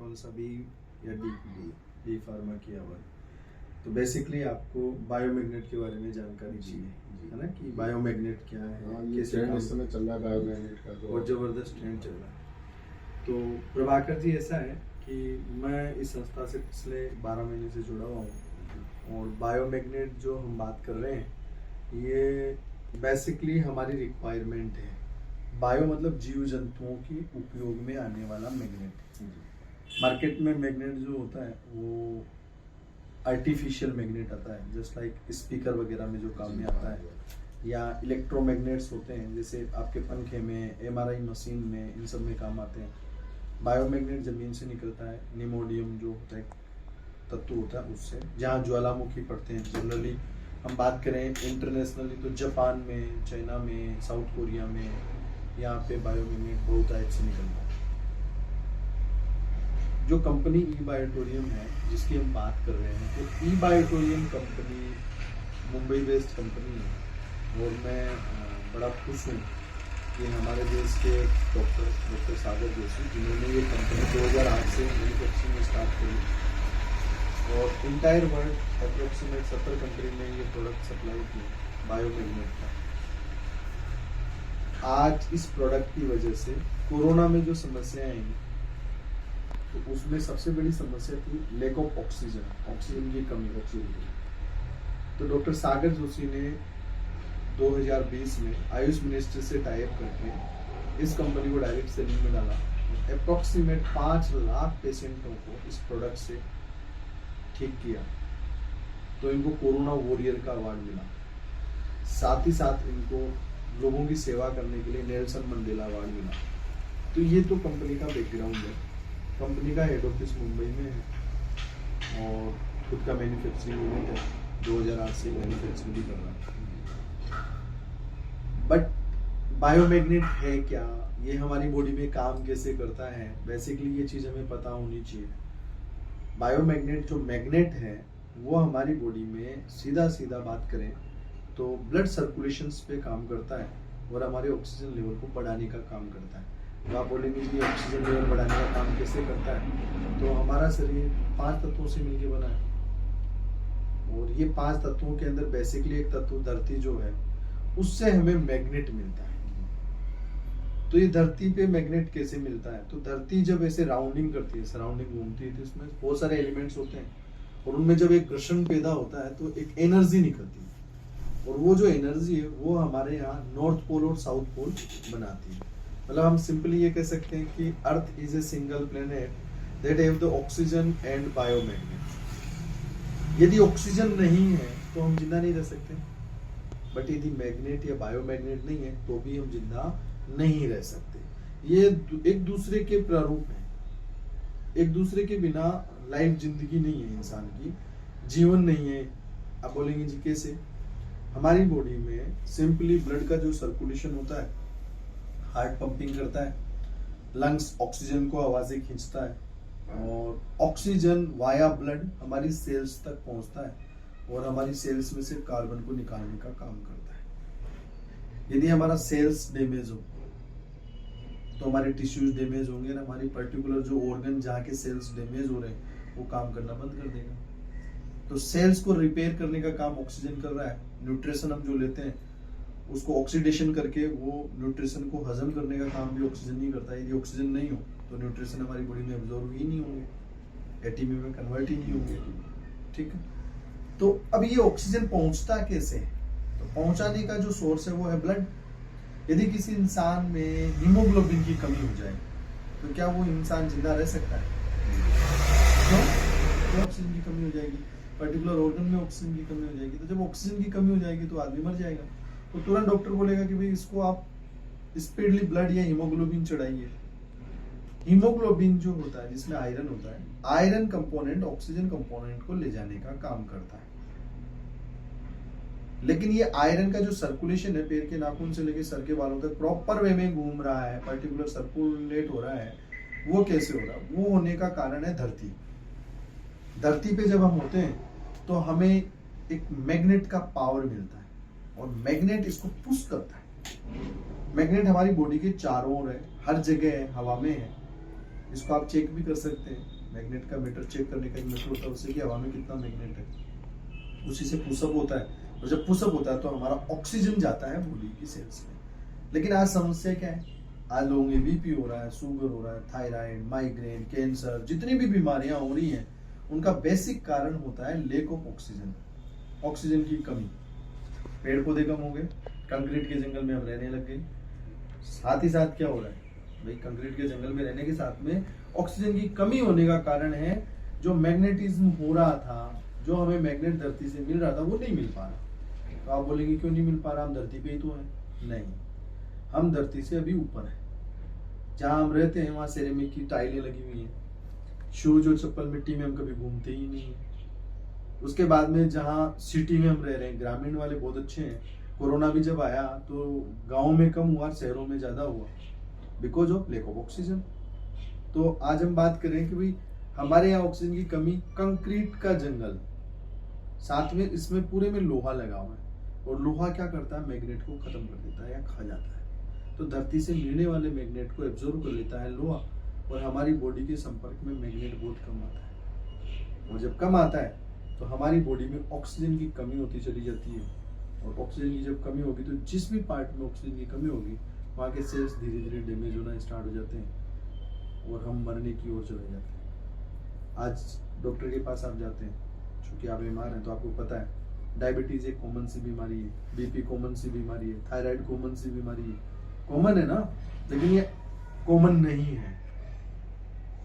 कौन सा बी या डी फार्मा किया हुआ है। तो बेसिकली आपको बायोमैग्नेट के बारे में जानकारी चाहिए, है ना, कि बायोमैग्नेट क्या है, कैसे काम इस समय चल रहा है बायोमैग्नेट का, तो बहुत जबरदस्त ट्रेंड चल रहा है। तो प्रभाकर जी, ऐसा है कि मैं इस संस्था से पिछले 12 महीने से जुड़ा हुआ हूँ, और बायोमैग्नेट जो हम बात कर रहे हैं ये बेसिकली हमारी रिक्वायरमेंट है। बायो मतलब जीव जंतुओं की उपयोग में आने वाला मैग्नेट। मार्केट में मैग्नेट जो होता है वो आर्टिफिशियल मैग्नेट आता है, जस्ट लाइक स्पीकर वगैरह में जो काम में आता है, या इलेक्ट्रोमैग्नेट्स होते हैं जैसे आपके पंखे में, एमआरआई मशीन में, इन सब में काम आते हैं। बायोमैग्नेट जमीन से निकलता है, निमोडियम जो होता है तत्व होता है उससे, जहाँ ज्वालामुखी पड़ते हैं। जनरली हम बात करें इंटरनेशनली तो जापान में, चाइना में, साउथ कोरिया में, यहाँ पे बायोमैग्नेट बहुत टाइप से निकलता है। जो कंपनी ई बायोटोरियम है जिसकी हम बात कर रहे हैं, तो ई बायोटोरियम कंपनी मुंबई बेस्ड कंपनी है, और मैं बड़ा खुश हूँ कि हमारे देश के डॉक्टर सागर जोशी, जिन्होंने ये कंपनी 2008 से मैन्युफैक्चरिंग स्टार्ट करी, और इंटायर वर्ल्ड अप्रोक्सीमेट 70 कंट्री में ये प्रोडक्ट सप्लाई किए बायोमैग्नेट का। आज इस प्रोडक्ट की वजह से कोरोना में जो समस्याएं आई, तो उसमें सबसे बड़ी समस्या थी लैक ऑफ ऑक्सीजन की कमी। तो डॉक्टर सागर जोशी ने 2020 में आयुष मिनिस्ट्री से टाई अप करके इस कंपनी को डायरेक्ट सेलिंग में डाला। अप्रोक्सीमेट 5 लाख पेशेंटों को इस प्रोडक्ट से ठीक किया, तो इनको कोरोना वॉरियर का अवार्ड मिला। साथ ही साथ इनको लोगों की सेवा करने के लिए नेल्सन मंडेला अवार्ड मिला। तो ये तो कंपनी का बैकग्राउंड है। कंपनी का हेड ऑफिस मुंबई में है और खुद का मैन्युफैक्चरिंग यूनिट है, 2008 से मैन्युफैक्चरिंग भी कर रहा है। बट बायोमैग्नेट है क्या, ये हमारी बॉडी में काम कैसे करता है, बेसिकली ये चीज़ हमें पता होनी चाहिए। बायोमैग्नेट जो मैग्नेट है वो हमारी बॉडी में सीधा सीधा बात करें तो ब्लड सर्कुलेशंस पे काम करता है, और हमारे ऑक्सीजन लेवल को बढ़ाने का काम करता है। तो आप बोलेंगे कि ऑक्सीजन लेवल बढ़ाने का काम कैसे करता है, तो हमारा शरीर 5 तत्वों से मिलकर बना है, और ये 5 तत्वों के अंदर बेसिकली एक तत्व धरती जो है उससे हमें मैग्नेट मिलता है। तो ये धरती पे मैग्नेट कैसे मिलता है, तो धरती जब ऐसे राउंडिंग करती है, सराउंडिंग घूमती है, तो इसमें बहुत सारे एलिमेंट्स होते हैं, और उनमें जब एक घर्षण पैदा होता है तो एक एनर्जी निकलती है, और वो जो एनर्जी है वो हमारे यहाँ नॉर्थ पोल और साउथ पोल बनाती है। मतलब हम सिंपली ये कह सकते हैं कि earth is a single planet that have the oxygen and biomagnet. यदि ऑक्सीजन नहीं है तो हम जिंदा नहीं रह सकते, बट यदि मैग्नेट या बायोमैग्नेट नहीं है तो भी हम जिंदा नहीं रह सकते। ये एक दूसरे के प्रारूप हैं, एक दूसरे के बिना लाइफ जिंदगी नहीं है, इंसान की जीवन नहीं है। आप बोलेंगे जी कैसे, हमारी बॉडी में सिंपली ब्लड का जो सर्कुलेशन होता है, हार्ट पंपिंग करता है, लंग्स ऑक्सीजन को आवाजें खींचता है, और ऑक्सीजन वाया ब्लड हमारी सेल्स तक पहुंचता है, और हमारी सेल्स में से कार्बन को निकालने का काम करता है। यदि हमारा सेल्स डैमेज हो तो हमारे टिश्यूज डैमेज होंगे, और हमारी पर्टिकुलर जो ऑर्गन जहाँ के सेल्स डैमेज हो रहे हैं वो काम करना बंद कर देगा। तो सेल्स को रिपेयर करने का काम ऑक्सीजन कर रहा है। न्यूट्रिशन हम जो लेते हैं उसको ऑक्सीडेशन करके वो न्यूट्रिशन को हजम करने का काम भी ऑक्सीजन ही करता है। यदि ऑक्सीजन नहीं हो तो न्यूट्रिशन हमारी बॉडी में एब्जॉर्ब ही नहीं होंगे, एटीपी में कन्वर्ट ही नहीं होंगे। ठीक है, तो अब ये ऑक्सीजन पहुंचता कैसे, तो पहुंचाने का जो सोर्स है वो है ब्लड। यदि किसी इंसान में हीमोग्लोबिन की कमी हो जाए तो क्या वो इंसान जिंदा रह सकता है? क्यों? ऑक्सीजन की कमी हो जाएगी, पर्टिकुलर ऑर्गन में ऑक्सीजन की कमी हो जाएगी। तो जब ऑक्सीजन की कमी हो जाएगी तो आदमी मर जाएगा। तो तुरंत डॉक्टर बोलेगा कि भाई इसको आप स्पीडली ब्लड या हीमोग्लोबिन चढ़ाइए। हीमोग्लोबिन जो होता है जिसमें आयरन होता है, आयरन कंपोनेंट ऑक्सीजन कंपोनेंट को ले जाने का काम करता है। लेकिन ये आयरन का जो सर्कुलेशन है पैर के नाखून से लेकर सर के बालों तक प्रॉपर वे में घूम रहा है, पर्टिकुलर सर्कुलेट हो रहा है, वो कैसे हो रहा है? वो होने का कारण है धरती। धरती पे जब हम होते हैं तो हमें एक मैग्नेट का पावर मिलता है, और मैग्नेट इसको पुश करता है। मैग्नेट हमारी बॉडी के चारों ओर है, हर जगह है, हवा में है। इसको आप चेक भी कर सकते हैं। मैग्नेट का मीटर चेक करने का एक मीटर होता है, उससे कि हवा में कितना मैग्नेट है, उसी से पुशअप होता है। और जब पुशअप होता है तो हमारा ऑक्सीजन जाता है बॉडी की सेल्स में। लेकिन आज समस्या क्या है, आज लोगों में बीपी हो रहा है, शुगर हो रहा है, थायराइड, माइग्रेन, कैंसर, जितनी भी बीमारियां हो रही हैं उनका बेसिक कारण होता है लेक ऑफ ऑक्सीजन, ऑक्सीजन की कमी। पेड़ पौधे कम हो गए, कंक्रीट के जंगल में हम रहने लग गए। साथ ही साथ क्या हो रहा है भाई, कंक्रीट के जंगल में रहने के साथ में ऑक्सीजन की कमी होने का कारण है जो मैग्नेटिज्म हो रहा था, जो हमें मैग्नेट धरती से मिल रहा था वो नहीं मिल पा रहा। तो आप बोलेंगे क्यों नहीं मिल पा रहा, हम धरती पे ही तो हैं। नहीं, हम धरती से अभी ऊपर हैं। जहां हम रहते हैं वहां सेरेमिक की टाइलें लगी हुई हैं, शूज और चप्पल मिट्टी में हम कभी घूमते ही नहीं। उसके बाद में जहां सिटी में हम रह रहे हैं, ग्रामीण वाले बहुत अच्छे हैं। कोरोना भी जब आया तो गांव में कम हुआ, शहरों में ज्यादा हुआ, because of lake of oxygen. तो आज हम बात करें कि भाई हमारे यहाँ ऑक्सीजन की कमी, कंक्रीट का जंगल, साथ में इसमें पूरे में लोहा लगा हुआ है, और लोहा क्या करता है, मैग्नेट को खत्म कर देता है या खा जाता है। तो धरती से मिलने वाले मैग्नेट को एब्जॉर्ब कर लेता है लोहा, और हमारी बॉडी के संपर्क में मैग्नेट बहुत कम आता है। और जब कम आता है तो हमारी बॉडी में ऑक्सीजन की कमी होती चली जाती है, और ऑक्सीजन की जब कमी होगी तो जिस भी पार्ट में ऑक्सीजन की कमी होगी वहाँ के सेल्स धीरे धीरे डैमेज होना स्टार्ट हो जाते हैं और हम मरने की ओर चले जाते हैं। आज डॉक्टर के पास आप जाते हैं, चूंकि आप बीमार हैं तो आपको पता है डायबिटीज एक कॉमन सी बीमारी है, बीपी कॉमन सी बीमारी है, थायराइड कॉमन सी बीमारी है। कॉमन है ना, लेकिन ये कॉमन नहीं है।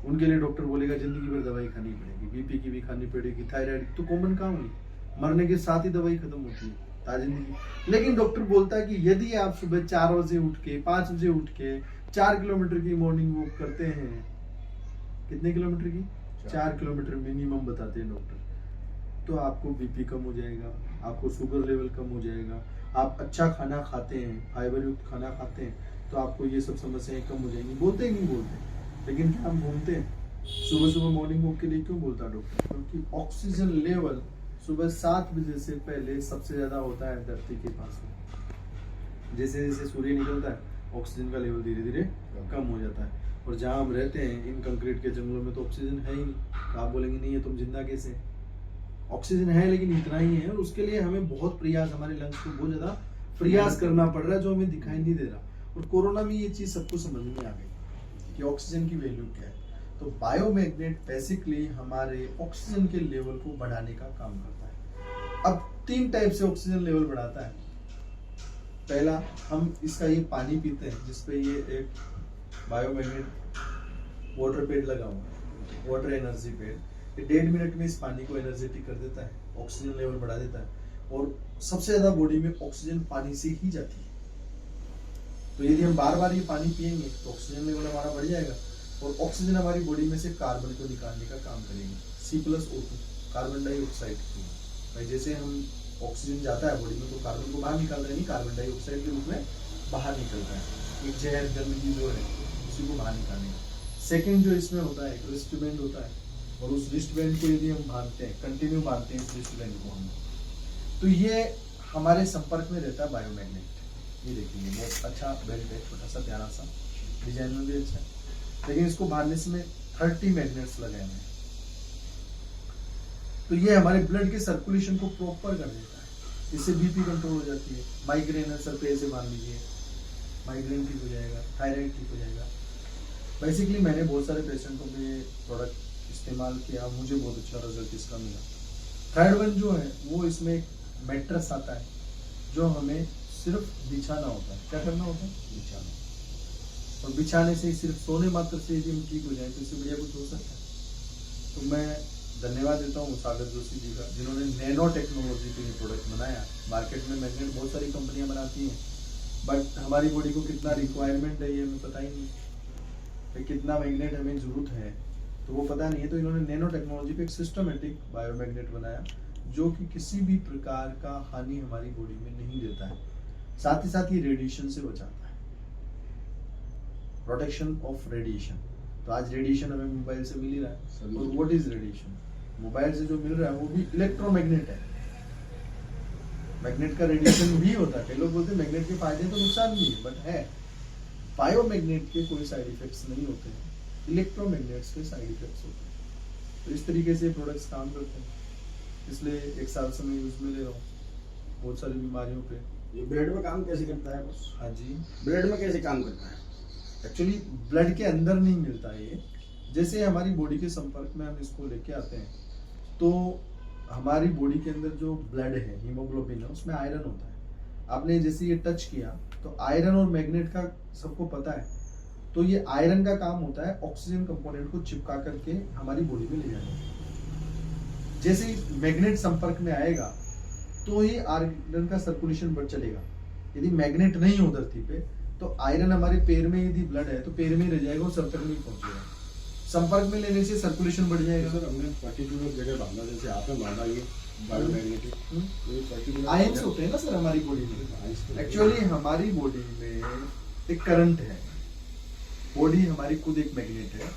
उनके लिए डॉक्टर बोलेगा जिंदगी भर दवाई खानी पड़ेगी, बीपी की भी खानी पड़ेगी, थायराइड की। तो कॉमन कहाँ हुई, मरने के साथ ही दवाई खत्म होती है ताजिंदगी। लेकिन डॉक्टर बोलता है कि यदि आप सुबह 4 बजे उठ के 5 बजे उठ के 4 किलोमीटर की मॉर्निंग वॉक करते हैं, कितने किलोमीटर की, 4 किलोमीटर मिनिमम बताते हैं डॉक्टर, तो आपको बीपी कम हो जाएगा, आपको शुगर लेवल कम हो जाएगा। आप अच्छा खाना खाते हैं, फाइबर युक्त खाना खाते हैं, तो आपको ये सब समस्याएं कम हो जाएंगी। बोलते ही नहीं बोलते, लेकिन क्या हम घूमते हैं सुबह सुबह मॉर्निंग वॉक के लिए? क्यों बोलता डॉक्टर? क्योंकि ऑक्सीजन लेवल सुबह 7 बजे से पहले सबसे ज्यादा होता है धरती के पास में। जैसे जैसे सूर्य निकलता है ऑक्सीजन का लेवल धीरे धीरे कम हो जाता है। और जहाँ हम रहते हैं इन कंक्रीट के जंगलों में तो ऑक्सीजन है ही नहीं। तो आप बोलेंगे नहीं है तुम जिंदा कैसे? ऑक्सीजन है लेकिन इतना ही है, और उसके लिए हमें बहुत प्रयास, हमारे लंग्स को बहुत ज्यादा प्रयास करना पड़ रहा है जो हमें दिखाई नहीं दे रहा। और कोरोना में ये चीज सबको समझ में आ गई कि ऑक्सीजन की वैल्यू क्या है। तो बायोमैग्नेट बेसिकली हमारे ऑक्सीजन के लेवल को बढ़ाने का काम करता है। अब 3 टाइप से ऑक्सीजन लेवल बढ़ाता है। पहला, हम इसका ये पानी पीते हैं जिसपे ये एक बायोमैग्नेट वाटर पैड लगा हुआ है, वाटर एनर्जी पैड। ये 1.5 मिनट में इस पानी को एनर्जेटिक कर देता है, ऑक्सीजन लेवल बढ़ा देता है, और सबसे ज्यादा बॉडी में ऑक्सीजन पानी से ही जाती है। तो यदि हम बार बार ये पानी पिएंगे तो ऑक्सीजन लेवल हमारा बढ़ जाएगा, और ऑक्सीजन हमारी बॉडी में से कार्बन को निकालने का काम करेगी। C+O2 कार्बन डाइऑक्साइड की भाई, जैसे हम ऑक्सीजन जाता है बॉडी में तो कार्बन को बाहर निकाल रहे नहीं, कार्बन डाइऑक्साइड के रूप में बाहर निकलता है। एक जहर गंदगी जो है उसी को बाहर निकालने का। सेकेंड जो इसमें होता है, एक रिस्ट बैंड होता है, और उस रिस्ट बैंड को यदि हम बांधते हैं, कंटिन्यू बांधते हैं इस रिस्ट बैंड को हम, तो ये हमारे संपर्क में रहता है बायोमैग्नेट। ये देखिए बहुत अच्छा बेल्ट है, छोटा सा प्यारा सा, डिजाइन में भी अच्छा है, लेकिन इसको बांधने से में 30 मैग्नेट्स लगे हैं। तो ये हमारे ब्लड के सर्कुलेशन को प्रॉपर कर देता है, इससे बीपी कंट्रोल हो जाती है। माइग्रेन है, सर पे ऐसे बांध लीजिए, माइग्रेन ठीक हो जाएगा, थायराइड ठीक हो जाएगा। बेसिकली मैंने बहुत सारे पेशेंटों में प्रोडक्ट इस्तेमाल किया, मुझे बहुत अच्छा रिजल्ट इसका मिला। थर्ड वन जो है वो इसमें एक मैट्रेस आता है जो हमें सिर्फ बिछाना होता है। क्या करना होता है? बिछाना। और बिछाने से सिर्फ सोने मात्र से यदि हम ठीक हो जाए तो इससे बढ़िया कुछ हो सकता है? तो मैं धन्यवाद देता हूँ सागर जोशी जी का, जिन्होंने नैनो टेक्नोलॉजी पे ये प्रोडक्ट बनाया। मार्केट में मैग्नेट बहुत सारी कंपनियां बनाती हैं, बट हमारी बॉडी को कितना रिक्वायरमेंट है ये हमें पता ही नहीं, कितना मैग्नेट हमें जरूरत है तो वो पता नहीं है। तो इन्होंने नैनो टेक्नोलॉजी पे एक सिस्टमेटिक बायोमैग्नेट बनाया जो कि किसी भी प्रकार का हानि हमारी बॉडी में नहीं देता है। साथ ही साथ ये रेडिएशन से बचाता है, प्रोटेक्शन ऑफ रेडिएशन। तो आज रेडिएशन हमें मोबाइल से मिल ही रहा है। और व्हाट इज रेडिएशन? मोबाइल से जो मिल रहा है वो भी इलेक्ट्रोमैग्नेट है। मैग्नेट का रेडिएशन भी होता है। कई लोग बोलते हैं मैग्नेट के फायदे तो नुकसान भी है, बट है। बायोमैग्नेट के कोई साइड इफेक्ट्स नहीं होते हैं, इलेक्ट्रोमैग्नेट्स के साइड इफेक्ट्स होते हैं। तो इस तरीके से प्रोडक्ट्स काम करते हैं, इसलिए 1 साल से मैं यूज में ले रहा हूँ बहुत सारी बीमारियों पे। ये ब्लड में काम कैसे करता है बस? हाँ जी, ब्लड में कैसे काम करता है? एक्चुअली ब्लड के अंदर नहीं मिलता है ये, जैसे हमारी बॉडी के संपर्क में हम इसको लेके आते हैं तो हमारी बॉडी के अंदर जो ब्लड है, हीमोग्लोबिन है, उसमें आयरन होता है। आपने जैसे ये टच किया तो आयरन और मैग्नेट का सबको पता है, तो ये आयरन का काम होता है ऑक्सीजन कंपोनेंट को चिपका करके हमारी बॉडी में ले जाना। जैसे ही मैग्नेट संपर्क में आएगा तो ही आयरन का सर्कुलेशन बढ़ चलेगा। यदि मैग्नेट नहीं हो धरती पे तो आयरन हमारे पैर में यदि ब्लड है तो पैर में ही रह जाएगा और सर तक नहीं पहुंचेगा। संपर्क में लेने से सर्कुलेशन बढ़ जाएगा। सर हमने पर्टिकुलर जगह बांधा, जैसे आपने बांधा ये बायोमैग्नेटिक, ये पर्टिकुलर आयंस होते हैं ना सर हमारी बॉडी में। एक्चुअली हमारी बॉडी में एक करंट है, बॉडी हमारी खुद एक मैग्नेट है,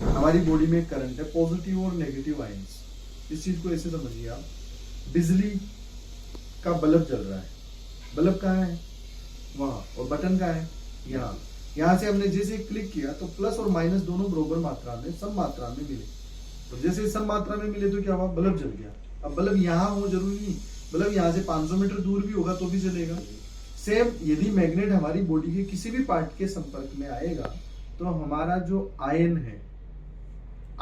हमारी बॉडी में एक करंट है, पॉजिटिव और नेगेटिव आयंस। इस चीज को ऐसे समझिए आप, बिजली का बल्ब जल रहा है, बल्ब कहाँ है? वहां, और बटन कहाँ है? यहाँ। यहाँ से हमने जैसे क्लिक किया तो प्लस और माइनस दोनों बराबर मात्रा में, सम मात्रा में मिले, तो जैसे सम मात्रा में मिले तो क्या हुआ? बल्ब जल गया। अब बल्ब यहाँ हो जरूरी नहीं, बल्ब यहाँ से 500 मीटर दूर भी होगा तो भी जलेगा। सेम यदि मैग्नेट हमारी बॉडी के किसी भी पार्ट के संपर्क में आएगा तो हमारा जो आयन है,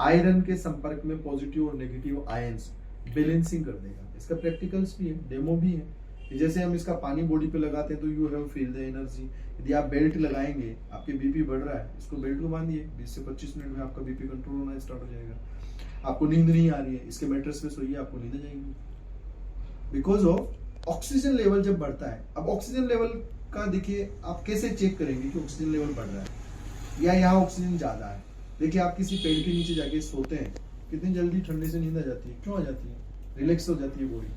आयरन के संपर्क में पॉजिटिव और नेगेटिव आयंस बैलेंसिंग कर देगा। इसका प्रैक्टिकल्स भी है, डेमो भी है। जैसे हम इसका पानी बॉडी पे लगाते हैं तो you have feel the energy. यदि आप बेल्ट लगाएंगे, आपके बीपी बढ़ रहा है, इसको बेल्ट को बांधिए, 20 से 25 मिनट में आपका बीपी कंट्रोल होना स्टार्ट हो जाएगा। आपको नींद नहीं आ रही है, इसके मैट्रेस पे सोइए, आपको नींद आ जाएगी। बिकॉज ऑफ ऑक्सीजन लेवल जब बढ़ता है। अब ऑक्सीजन लेवल का देखिए आप कैसे चेक करेंगे कि ऑक्सीजन लेवल बढ़ रहा है या यहाँ ऑक्सीजन ज्यादा है। देखिए आप किसी पेड़ के नीचे जाके सोते हैं, कितनी जल्दी ठंडे से नींद आ जाती है। क्यों आ जाती है? रिलैक्स हो जाती है बॉडी,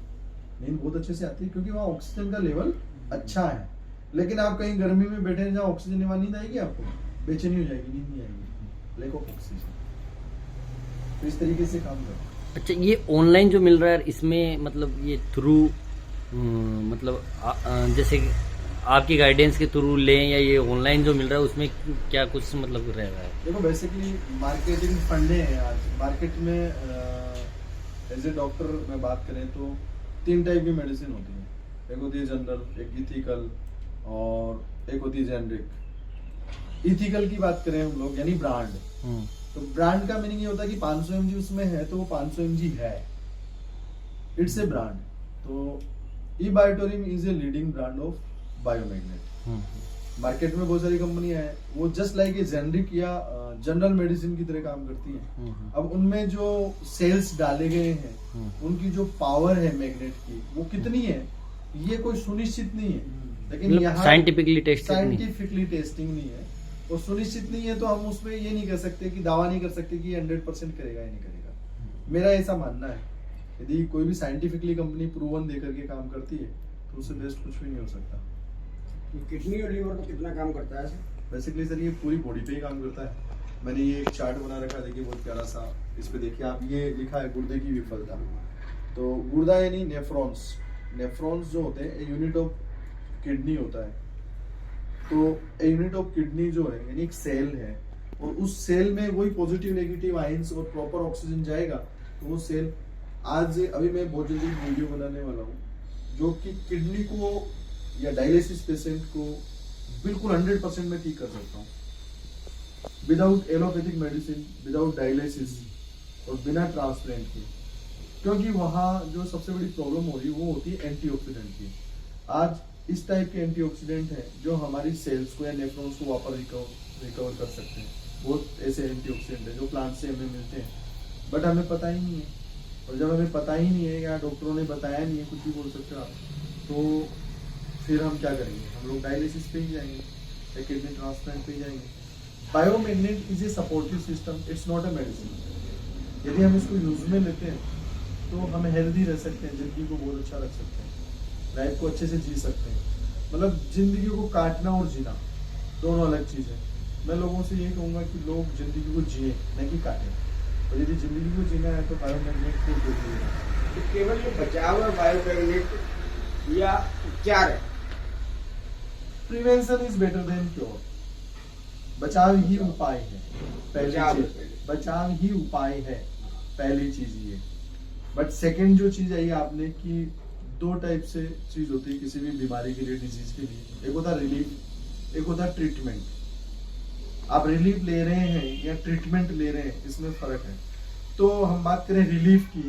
नींद बहुत अच्छे से आती है क्योंकि वहाँ ऑक्सीजन का लेवल अच्छा है। लेकिन आप कहीं गर्मी में बैठे हैं जहाँ ऑक्सीजन नहीं, वहाँ नींद आएगी आपको? बेचैनी हो जाएगी, नींद नहीं आएगी, लैक ऑफ ऑक्सीजन। तो इस तरीके से काम करता है। अच्छा, ये ऑनलाइन जो मिल रहा है इसमें मतलब ये थ्रू मतलब जैसे कि आपकी गाइडेंस के थ्रू लें या ये ऑनलाइन जो मिल रहा है उसमें क्या कुछ मतलब रह रहा है? देखो बेसिकली मार्केटिंग फंडे हैं आज मार्केट में। एज ए डॉक्टर में बात करें तो 3 टाइप की मेडिसिन होती है। एक होती है जनरल, एक इथिकल और एक होती है जेनरिक। इथिकल की बात करें हम लोग यानी ब्रांड, तो ब्रांड का मीनिंग ये होता है कि 500 mg उसमें है तो वो 500 mg है, इट्स ए ब्रांड। तो ई-बायोटोरिन is a leading brand of biomagnet. Market में बहुत सारी कंपनियां हैं, वो जस्ट लाइक ए जेनरिक या जनरल मेडिसिन की तरह काम करती हैं। अब उनमें जो सेल्स डाले गए हैं, उनकी जो पावर है मैग्नेट की वो कितनी है ये कोई सुनिश्चित नहीं है। लेकिन यहाँ साइंटिफिकली टेस्टिंग नहीं है और सुनिश्चित नहीं है, तो हम उसमें ये नहीं कर सकते कि दावा नहीं कर सकते कि 100% करेगा या नहीं करेगा। मेरा ऐसा मानना है, यदि कोई भी साइंटिफिकली कंपनी प्रूवन देकर के काम करती है तो उससे बेस्ट कुछ भी नहीं हो सकता। किडनी और लीवर को कितना काम करता है सर? बेसिकली सर ये पूरी बॉडी पे ही काम करता है। मैंने ये एक चार्ट बना रखा है, देखिए बहुत प्यारा सा। इस पे देखिए आप, ये लिखा है गुर्दे की विफलता। तो गुर्दा यानी नेफ्रॉन्स, नेफ्रॉन्स जो होते हैं यूनिट ऑफ किडनी होता है। तो यूनिट ऑफ किडनी जो है यानी एक सेल है, और उस सेल में वही पॉजिटिव नेगेटिव आयंस और प्रॉपर ऑक्सीजन जाएगा तो वो सेल, आज अभी मैं बहुत जल्दी वीडियो बनाने वाला हूँ जो कि किडनी को या डायलिसिस पेशेंट को बिल्कुल 100% में ठीक कर सकता हूँ, without allopathic medicine, without dialysis और बिना ट्रांसप्लांट के। क्योंकि वहाँ जो सबसे बड़ी प्रॉब्लम हो रही है वो होती है एंटीऑक्सीडेंट की। आज इस टाइप के एंटीऑक्सीडेंट हैं जो हमारी सेल्स को या नेफ्रॉन्स को वापस रिकवर कर सकते हैं। बहुत ऐसे एंटीऑक्सीडेंट हैं जो प्लांट से हमें मिलते हैं, बट हमें पता ही नहीं है। और जब हमें पता ही नहीं है या डॉक्टरों ने बताया नहीं है, कुछ भी बोल सकते हो आप, तो फिर हम क्या करेंगे? हम लोग डायलिसिस पे ही जाएंगे या किडनी ट्रांसप्लांट पे ही जाएंगे। Biomagnet is a supportive system, it's not a medicine. यदि हम इसको यूज में लेते हैं तो हम हेल्दी रह सकते हैं, जिंदगी को बहुत अच्छा रख सकते हैं, लाइफ को अच्छे से जी सकते हैं। मतलब जिंदगी को काटना और जीना दोनों अलग चीज है। मैं लोगों से ये कहूंगा कि लोग जिंदगी को जिए न कि काटें, और यदि जिंदगी को जीना है तो बायोमैग्नेट को देखिएगा। तो केवल ये बचाव और बायोमैग्नेट या उपचार है? Prevention is better than cure. बचाव ही उपाय है, पहली बचाव चीज, बचाव ही उपाय है। पहली चीज ये। बट सेकंड जो चीज आई आपने कि 2 टाइप से चीज होती है किसी भी बीमारी के लिए, डिजीज के लिए। एक होता रिलीफ, एक होता ट्रीटमेंट। आप रिलीफ ले रहे हैं या ट्रीटमेंट ले रहे हैं, इसमें फर्क है। तो हम बात करें रिलीफ की,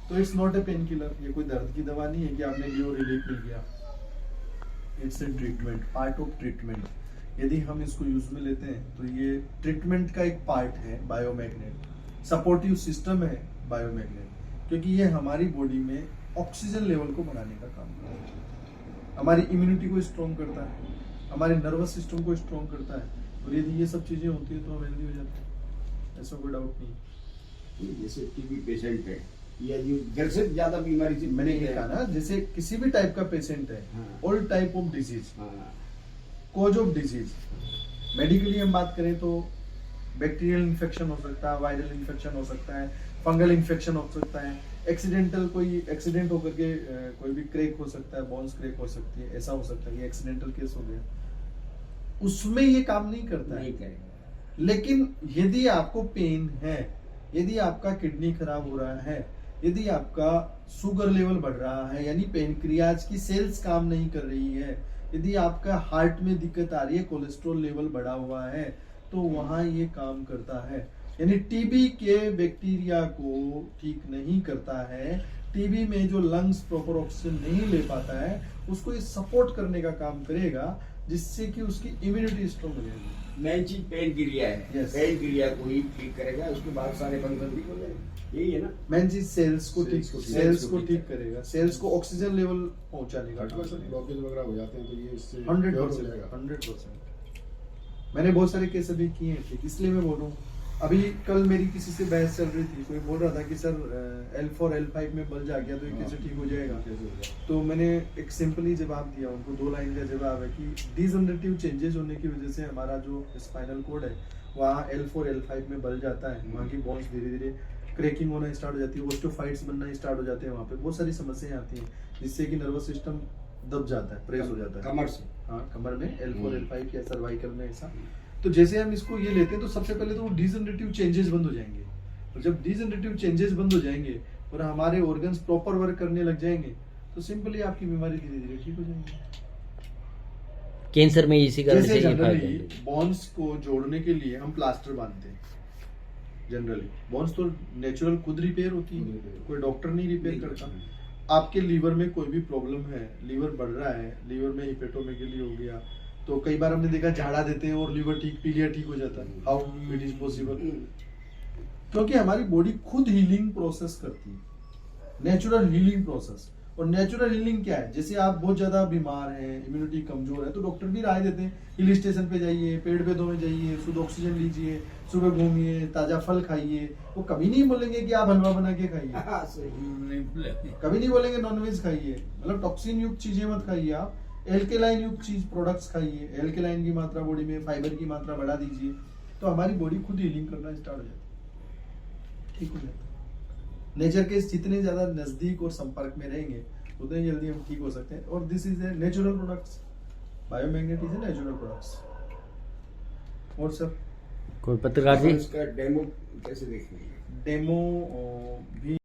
तो it's not a pain killer. ये कोई दर्द की दवा नहीं है कि आपने लियो रिलीफ मिल गया। It's a treatment, part of treatment. यदि हम इसको यूज में लेते हैं तो ये ट्रीटमेंट का एक पार्ट है। बायोमैग्नेट सपोर्टिव सिस्टम है बायोमैग्नेट, क्योंकि ये हमारी बॉडी में ऑक्सीजन लेवल को बढ़ाने का काम करता है, हमारी इम्यूनिटी को स्ट्रॉन्ग करता है, हमारे नर्वस सिस्टम को स्ट्रॉन्ग करता है। और यदि ये सब चीजें होती है तो हम हेल्दी हो जाते हैं, ऐसा कोई डाउट नहीं। जैसे टीबी पेशेंट है या जो घर से ज्यादा बीमारी से मैंने ये कहा ना, जैसे किसी भी टाइप का पेशेंट है, हाँ। ऑल टाइप ऑफ डिजीज, हाँ, कोज ऑफ डिजीज, मेडिकली हम बात करें तो बैक्टीरियल इन्फेक्शन हो सकता है, वायरल इन्फेक्शन हो सकता है, फंगल इन्फेक्शन हो सकता है, एक्सीडेंटल कोई एक्सीडेंट होकर के कोई भी क्रैक हो सकता है, बोन्स क्रैक हो सकती है, ऐसा हो सकता है। ये एक्सीडेंटल केस हो गया, उसमें ये काम नहीं करता नहीं है। करेगा। लेकिन यदि आपको पेन है, यदि आपका किडनी खराब हो रहा है, यदि आपका शुगर लेवल बढ़ रहा है, यानी पेनक्रियाज की सेल्स काम नहीं कर रही है, यदि आपका हार्ट में दिक्कत आ रही है, कोलेस्ट्रॉल लेवल बढ़ा हुआ है, तो वहां ये काम करता है। यानी टीबी के बैक्टीरिया को ठीक नहीं करता है। टीबी में जो लंग्स प्रॉपर ऑक्सीजन नहीं ले पाता है, उसको ये सपोर्ट करने का काम करेगा, जिससे कि उसकी इम्यूनिटी स्ट्रॉन्ग हो जाएगी। मेन चीज पेन क्रिया है। Yes. पेन क्रिया को ही ठीक करेगा, उसके बाद सारे फंक्शन ठीक हो जाएंगे। यही है ना। मेन चीज सेल्स को ठीक सेल्स को ठीक करेगा, सेल्स को ऑक्सीजन लेवल पहुंचाने का काम करेगा। ब्लॉकेज वगैरह हो जाते हैं तो ये इससे 100%, 100%। मैंने बहुत सारे केस अभी किए हैं ठीक, इसलिए मैं बोल रहा हूँ। अभी कल मेरी किसी से बहस चल रही थी, कोई बोल रहा था कि सर L4 L5 में बल जा गया तो ये कैसे ठीक हो जाएगा। तो मैंने एक सिंपली जवाब दिया उनको, 2 लाइन का जवाब है कि डिजनरेटिव चेंजेस होने की वजह से हमारा जो स्पाइनल कोड है वहाँ L4 L5 में बल जाता है, वहाँ की बोन्स धीरे धीरे क्रैकिंग होना स्टार्ट हो जाती है, ओस्टोफाइट्स बनना स्टार्ट हो जाते हैं, वहाँ पे बहुत सारी समस्याएं आती हैं, जिससे कि नर्वस सिस्टम दब जाता है, प्रेस हो जाता है कमर से। हाँ, कमर में L4 L5 या सर्वाइकल में ऐसा। तो जैसे हम इसको ये लेते हैं तो सबसे पहले तो वो डिजनरेटिव चेंजेस बंद हो जाएंगे। तो जब डिजनरेटिव चेंजेस बंद हो जाएंगे और हमारे ऑर्गन्स प्रॉपर वर्क करने लग जाएंगे, तो सिंपली आपकी बीमारी धीरे धीरे ठीक हो जाएगी। कैंसर में इसी कारण से जैसे ये फायदा जनरली है। बॉन्स को जोड़ने के लिए हम प्लास्टर बांधते हैं। जनरली बॉन्स तो नेचुरल खुद रिपेयर होती है, कोई डॉक्टर नहीं रिपेयर करता। आपके लीवर में कोई भी प्रॉब्लम है, लीवर बढ़ रहा है, लीवर में हिपेटोमेगेली हो गया, तो कई बार हमने देखा झाड़ा देते हैं और लीवर ठीक, पीलिया ठीक हो जाता है। How it is possible? क्योंकि हमारी बॉडी खुद हीलिंग प्रोसेस करती है, नेचुरल हीलिंग प्रोसेस। और नेचुरल हीलिंग क्या है? जैसे आप बहुत ज्यादा बीमार हैं, इम्यूनिटी कमजोर है, तो डॉक्टर भी राय देते हैं हिल स्टेशन पे जाइए, पेड़ पौधों में जाइए, शुद्ध ऑक्सीजन लीजिए, सुबह घूमिए, ताजा फल खाइए। वो कभी नहीं बोलेंगे कि आप हलवा बना के खाइए, हाँ, सही। कभी नहीं बोलेंगे नॉनवेज खाइए, मतलब टॉक्सिन युक्त चीजें मत खाइए आप, एल्केलाइन युक्त चीज प्रोडक्ट्स खाइए, एल्केलाइन की मात्रा बॉडी में, फाइबर की मात्रा बढ़ा दीजिए, तो हमारी बॉडी खुद हीलिंग करना स्टार्ट हो जाती है, ठीक हो जाता है। नेचर के जितने ज्यादा नजदीक और संपर्क में रहेंगे उतने जल्दी हम ठीक हो सकते हैं। और this is a natural products, biomagnet is a natural products. और सर कोई पत्रकार जी इसका डेमो कैसे देखेंगे? डेमो भी